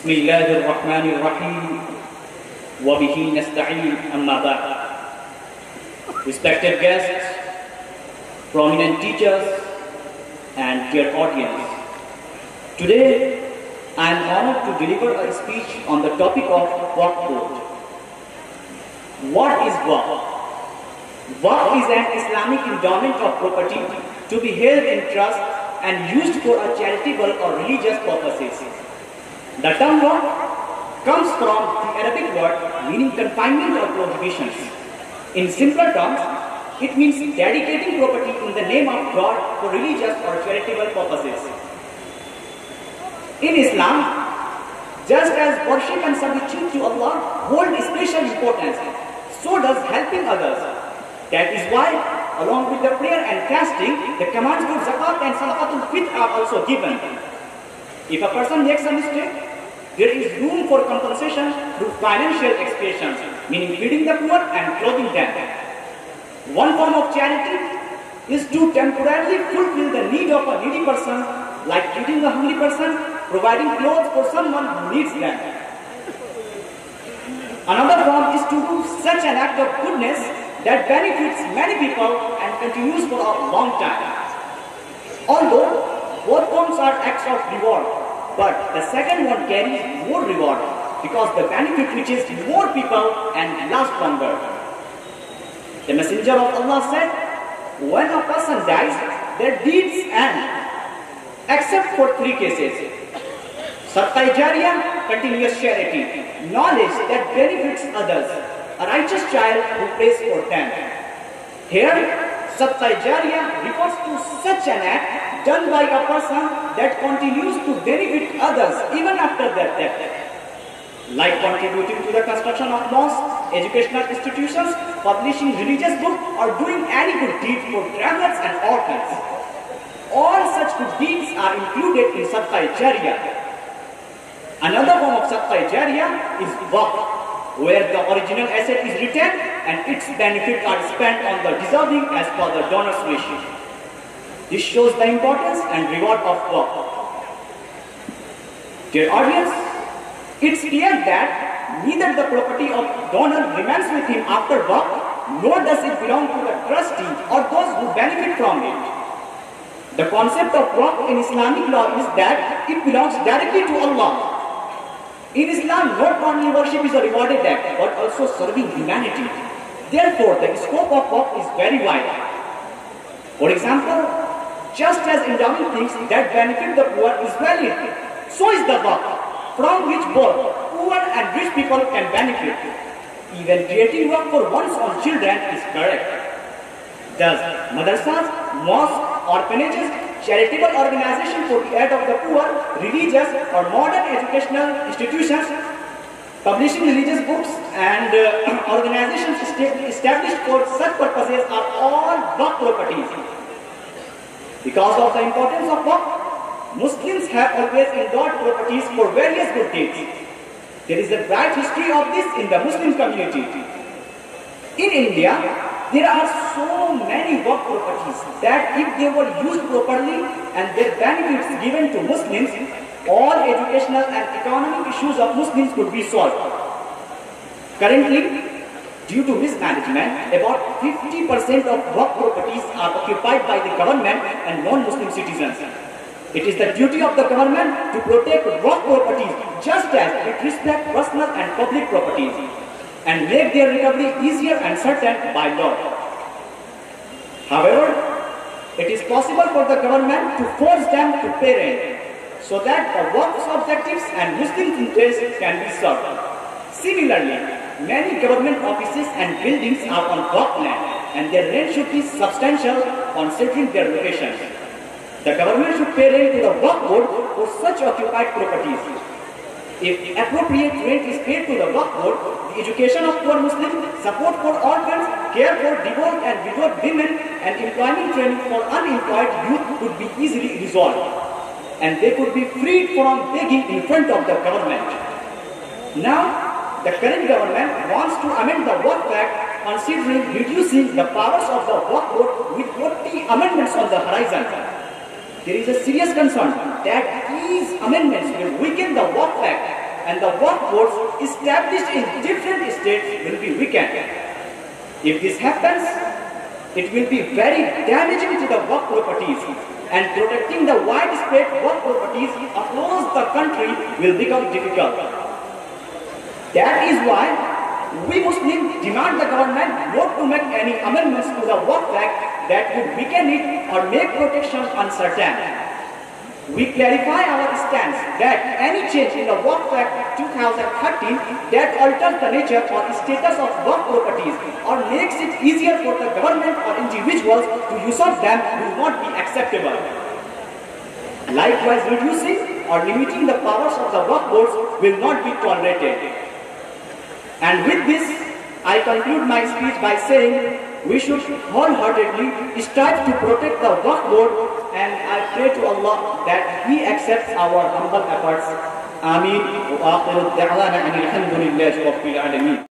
Bismillahirrahmanirrahim. Wa bihi nasta'in, amma ba'd. Respected guests, prominent teachers, and dear audience. Today, I am honored to deliver a speech on the topic of Waqf board. What is Waqf? Waqf is an Islamic endowment of property to be held in trust and used for a charitable or religious purposes. The term Waqf comes from the Arabic word meaning confinement or prohibitions. In simpler terms, it means dedicating property in the name of God for religious or charitable purposes. In Islam, just as worship and servitude to Allah hold special importance, so does helping others. That is why, along with the prayer and fasting, the commands for zakat and salaatul fitr are also given. If a person makes a mistake, there is room for compensation through financial expiation, meaning feeding the poor and clothing them. One form of charity is to temporarily fulfill the need of a needy person, like feeding a hungry person, providing clothes for someone who needs them. Another form is to do such an act of goodness that benefits many people and continues for a long time. Although both forms are acts of reward, but the second one carries more reward because the benefit reaches more people and lasts longer. The Messenger of Allah said, when a person dies, their deeds end, except for three cases. Sadaqah Jariyah, continuous charity, knowledge that benefits others, a righteous child who prays for them. Here, Sadaqah Jariyah refers to such an act done by a person that continues to benefit others even after their death, like contributing to the construction of mosques, educational institutions, publishing religious books, or doing any good deed for travelers and orphans. All such good deeds are included in Sadaqah Jariyah. Another form of Sadaqah Jariyah is Waqf, where the original asset is retained and its benefits are spent on the deserving as per the donor's wish. This shows the importance and reward of Waqf. Dear audience, it's clear that neither the property of donor remains with him after Waqf, nor does it belong to the trustee or those who benefit from it. The concept of Waqf in Islamic law is that it belongs directly to Allah. In Islam, not only worship is a rewarded act, but also serving humanity. Therefore, the scope of Waqf is very wide. For example, just as endowing things that benefit the poor is valid, so is the Waqf, from which both poor and rich people can benefit. Even creating Waqf for one's own children is correct. Thus, madrasas, mosques, orphanages, charitable organizations for the aid of the poor, religious or modern educational institutions, publishing religious books, and organizations established for such purposes are all Waqf properties. Because of the importance of Waqf, Muslims have always endowed properties for various good deeds. There is a bright history of this in the Muslim community. In India, there are so many Waqf properties that if they were used properly and their benefits given to Muslims, all educational and economic issues of Muslims could be solved. Currently, due to mismanagement, about 50% of Waqf properties are occupied by the government and non-Muslim citizens. It is the duty of the government to protect Waqf properties just as it respects personal and public properties and make their recovery easier and certain by law. However, it is possible for the government to force them to pay rent so that the Waqf's objectives and Muslim interests can be served. Similarly, many government offices and buildings are on Waqf land and their rent should be substantial considering their location. The government should pay rent to the Waqf board for such occupied properties. If appropriate rent is paid to the Waqf board, the education of poor Muslims, support for orphans, care for divorced and widowed women, and employment training for unemployed youth could be easily resolved. And they could be freed from begging in front of the government. Now, the current government wants to amend the Waqf Act considering reducing the powers of the Waqf board with 40 amendments on the horizon. There is a serious concern that these amendments will weaken the Waqf Act and the Waqf boards established in different states will be weakened. If this happens, it will be very damaging to the Waqf properties, and protecting the widespread Waqf properties across the country will become difficult. That is why we Muslims demand the government not to make any amendments to the Waqf Act that would weaken it or make protection uncertain. We clarify our stance that any change in the Waqf Act 2013 that alters the nature or status of Waqf properties or makes it easier for the government or individuals to usurp them will not be acceptable. Likewise, reducing or limiting the powers of the Waqf boards will not be tolerated. And with this, I conclude my speech by saying we should wholeheartedly strive to protect the Waqf board, and I pray to Allah that He accepts our humble efforts. Ameen. Wa akhiru da'wana anil hamdulillahi rabbil alameen.